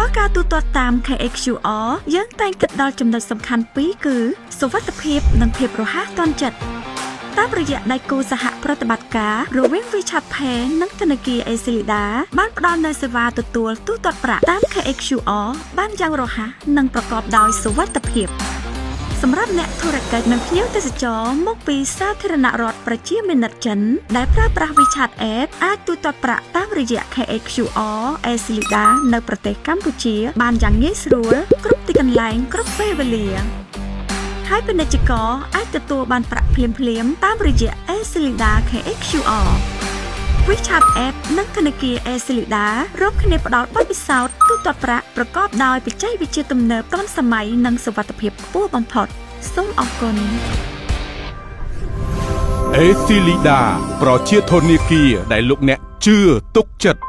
រាល់ការទូទាត់តាម KHQR យើងតែងគិតដល់ចំណុចសំខាន់ពីរគឺសុវត្ថិភាពនិងភាពរហ័សទាន់ចិត្តតាមរយៈដៃគូសហប្រតិបត្តិការរវាង WeChat Pay និងធនាគារ Excelida បានផ្ដល់នូវសេវាទទួលទូទាត់ប្រាក់តាម KHQR បានយ៉ាងរហ័សនិងប្រកបដោយសុវត្ថិភាពសម្រាប់អ្នកធុរកិច្ចនិងភ្ញៀវទេសចរមកពីសាធារណរដ្ឋប្រជាមានិតចិនដែលប្រើប្រាស់ WeChat App អាចទូទាត់ប្រាក់តាមរយៈ KHQR Excelida នៅប្រទេសកម្ពុជាបានយ៉ាងងាយស្រួលគ្រប់ទីកន្លែងគ្រប់ពេលវេលាហើយពាណិជ្ជករអាចទទួលបានប្រាក់ភ្លាមៗតាមរយៈ Excelida KHQR WeChat App និងធនាគារ Excelida រួមគ្នាផ្ដល់បទពិសោធន៍ទូទាត់ប្រាក់ប្រកបដោយបច្ចេកវិទ្យាទំនើបទាន់សម័យនិងសុវត្ថិភាពខ្ពស់បំផុតសូមអរគុណ Excelida ប្រជាធនាគារដែលលោកអ្នកជឿទុកចិត្ត